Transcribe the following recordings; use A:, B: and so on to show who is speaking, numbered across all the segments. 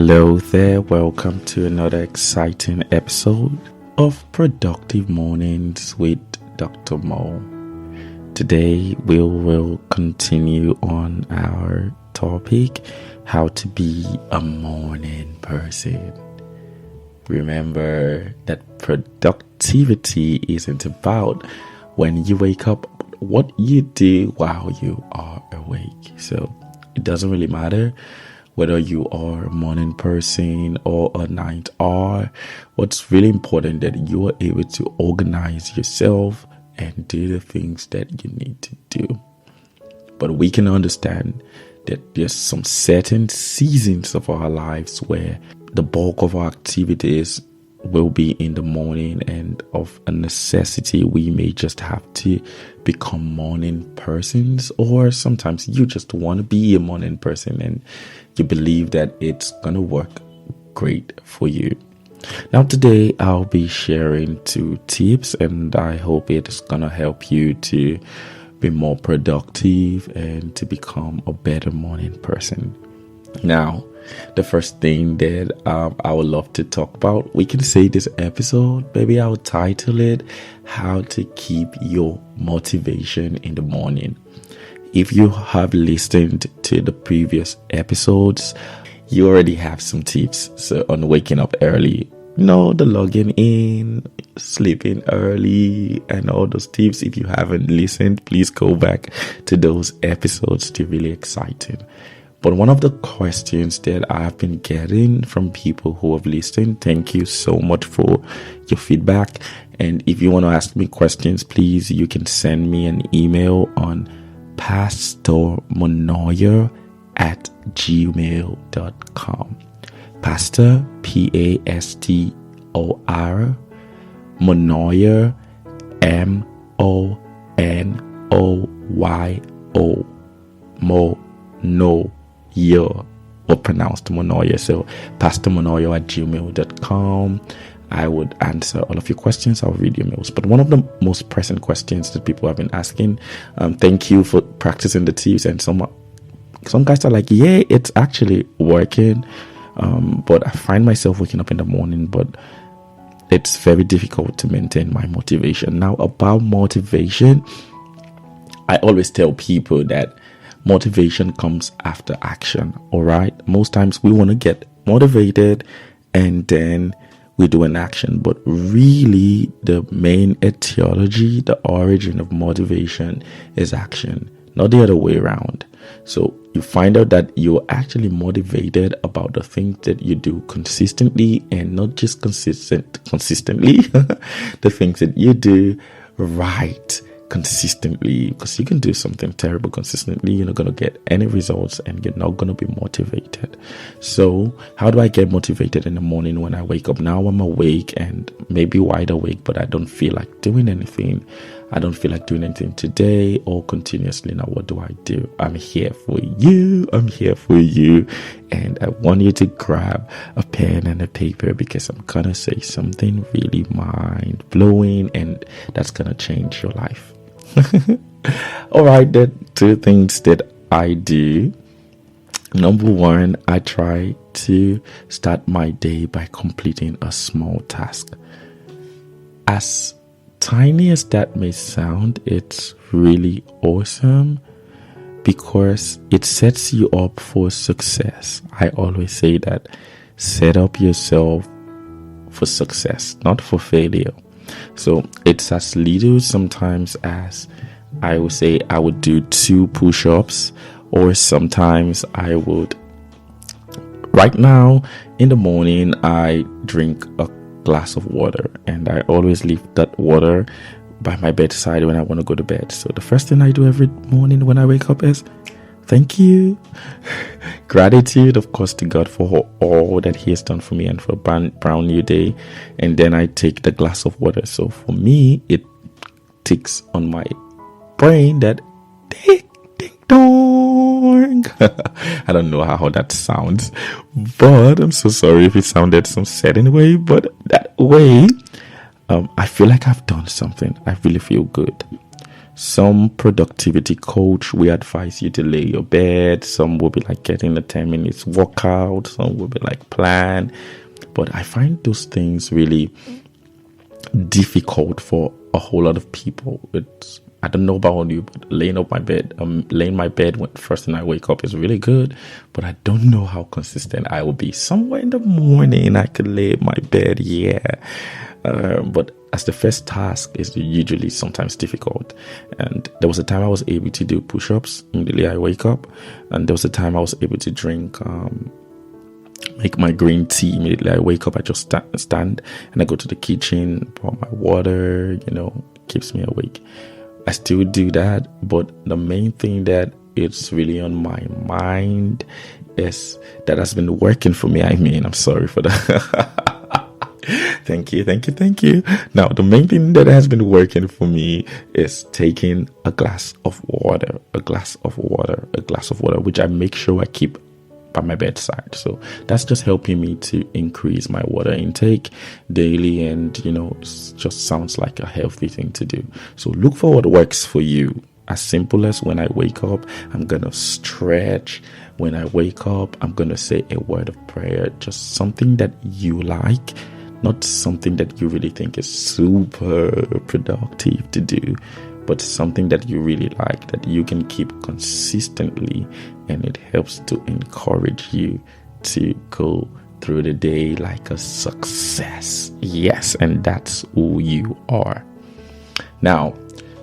A: Hello there, welcome to another exciting episode of Productive Mornings with Dr. Mo. Today we will continue on our topic, how to be a morning person. Remember that productivity isn't about when you wake up, but what you do while you are awake. So it doesn't really matter whether you are a morning person or a night owl. What's really important that you are able to organize yourself and do the things that you need to do. But we can understand that there's some certain seasons of our lives where the bulk of our activities will be in the morning, and of a necessity we may just have to become morning persons, or sometimes you just want to be a morning person and you believe that it's gonna work great for you. Now today I'll be sharing 2 tips, and I hope it's gonna help you to be more productive and to become a better morning person. Now, the first thing that I would love to talk about, we can say this episode, maybe I'll title it, How to Keep Your Motivation in the Morning. If you have listened to the previous episodes, you already have some tips. So on waking up early, the logging in, sleeping early, and all those tips. If you haven't listened, please go back to those episodes. They're really exciting. But one of the questions that I've been getting from people who have listened, thank you so much for your feedback. And if you want to ask me questions, please, you can send me an email on pastormonoyer@gmail.com. Pastor, Pastor, Monoyer, Monoyo, or pronounced Monoyer. So pastormonoyer@gmail.com. I would answer all of your questions. I'll read your mails. But one of the most pressing questions that people have been asking, thank you for practicing the tips. And some guys are like, yeah, it's actually working. But I find myself waking up in the morning, but it's very difficult to maintain my motivation. Now, about motivation, I always tell people that motivation comes after action. All right. Most times we want to get motivated and then we do an action. But really, the main etiology, the origin of motivation is action, not the other way around. So you find out that you're actually motivated about the things that you do consistently, and not just consistently, the things that you do right consistently, because you can do something terrible consistently, you're not going to get any results and you're not going to be motivated. So how do I get motivated in the morning when I wake up? Now I'm awake and maybe wide awake, but I don't feel like doing anything. I don't feel like doing anything today or continuously. Now what do? I'm here for you. And I want you to grab a pen and a paper, because I'm going to say something really mind-blowing, and that's going to change your life. All right, there are 2 things that I do. Number 1, I try to start my day by completing a small task. As tiny as that may sound, it's really awesome because it sets you up for success. I always say that set up yourself for success, not for failure. So it's as little sometimes as I would say I would do 2 push-ups, or sometimes I would. Right now in the morning, I drink a glass of water, and I always leave that water by my bedside when I want to go to bed. So the first thing I do every morning when I wake up is thank you. Gratitude, of course, to God for all that He has done for me and for a brand new day. And then I take the glass of water. So for me, it ticks on my brain that ding, ding, dong. I don't know how that sounds, but I'm so sorry if it sounded some certain way. But that way, I feel like I've done something. I really feel good. Some productivity coach will advise you to lay your bed. Some will be like getting a 10 minutes workout. Some will be like plan. But I find those things really difficult for a whole lot of people. I don't know about you, but laying my bed when first thing I wake up is really good, but I don't know how consistent I will be. Somewhere in the morning I could lay my bed, but as the first task is usually sometimes difficult. And there was a time I was able to do push-ups immediately I wake up, and there was a time I was able to make my green tea immediately I wake up. I just stand and I go to the kitchen, pour my water, keeps me awake. I still do that, but the main thing that it's really on my mind is that has been working for me. I'm sorry for that. Thank you. Now, the main thing that has been working for me is taking a glass of water, which I make sure I keep by my bedside. So that's just helping me to increase my water intake daily, and it just sounds like a healthy thing to do. So look for what works for you. As simple as when I wake up, I'm gonna stretch. When I wake up, I'm gonna say a word of prayer. Just something that you like, not something that you really think is super productive to do, but something that you really like, that you can keep consistently, and it helps to encourage you to go through the day like a success. Yes, and that's who you are. Now,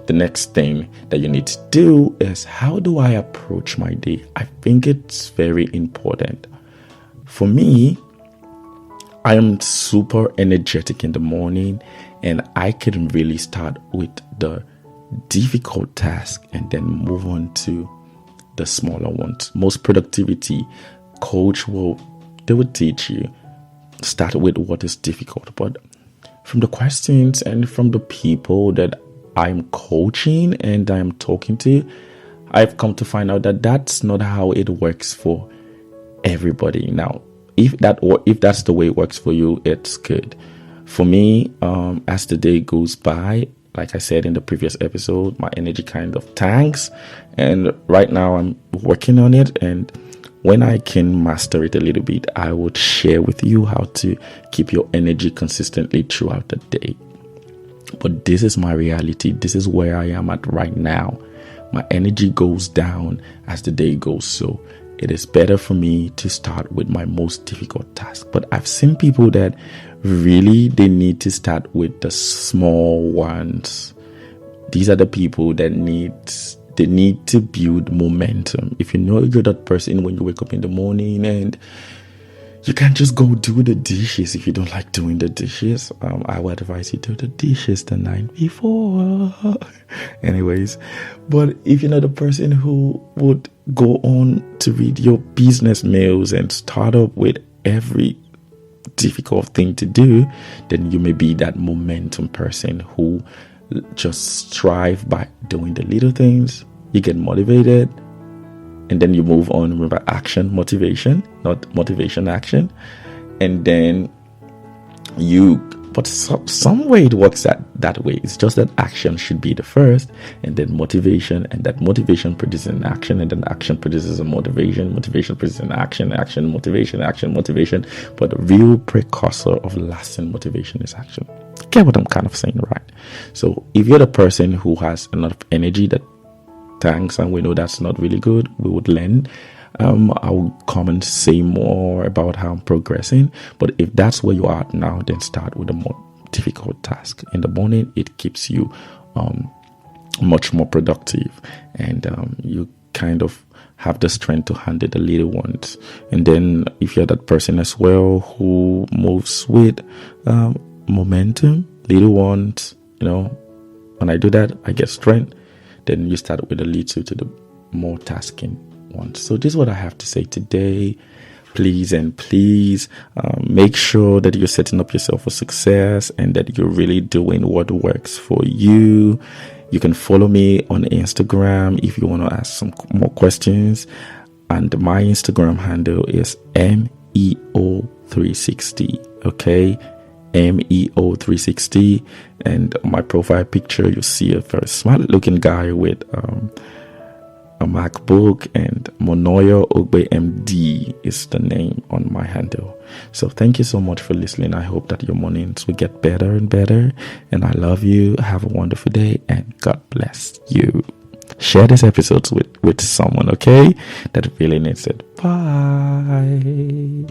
A: the next thing that you need to do is, how do I approach my day? I think it's very important. For me, I am super energetic in the morning, and I can really start with the difficult task and then move on to the smaller ones. Most productivity coach will teach you, start with what is difficult. But from the questions and from the people that I'm coaching and I'm talking to, I've come to find out that that's not how it works for everybody. Now, if that's the way it works for you, it's good. For me, as the day goes by, like I said in the previous episode, my energy kind of tanks, and right now I'm working on it, and when I can master it a little bit, I would share with you how to keep your energy consistently throughout the day. But this is my reality. This is where I am at right now. My energy goes down as the day goes, so it is better for me to start with my most difficult task. But I've seen people that really they need to start with the small ones. These are the people that need to build momentum. If you know you're that person when you wake up in the morning and you can't just go do the dishes if you don't like doing the dishes. I would advise you to do the dishes the night before. Anyways, but if you're not the person who would go on to read your business mails and start up with every difficult thing to do, then you may be that momentum person who just strive by doing the little things. You get motivated, and then you move on. Remember, action, motivation, not motivation, action. And then but some way it works that way. It's just that action should be the first, and then motivation, and that motivation produces an action, and then action produces a motivation produces an action, motivation. But the real precursor of lasting motivation is action. Get what I'm kind of saying, right? So if you're the person who has enough energy that tanks, and we know that's not really good, we would learn. I'll come and say more about how I'm progressing. But if that's where you are now, then start with a more difficult task. In the morning, it keeps you much more productive, and you kind of have the strength to handle the little ones. And then if you're that person as well who moves with momentum, little ones, when I do that, I get strength. Then you start with the little to the more tasking ones. So this is what I have to say today. Please make sure that you're setting up yourself for success and that you're really doing what works for you. You can follow me on Instagram if you want to ask some more questions. And my Instagram handle is MEO360. Okay. MEO360, and my profile picture, you'll see a very smart looking guy with a MacBook, and Monoyo Ogbe MD is the name on my handle. So thank you so much for listening. I hope that your mornings will get better and better, and I love you. Have a wonderful day, and God bless you. Share this episode with someone, okay, that really needs it. Bye.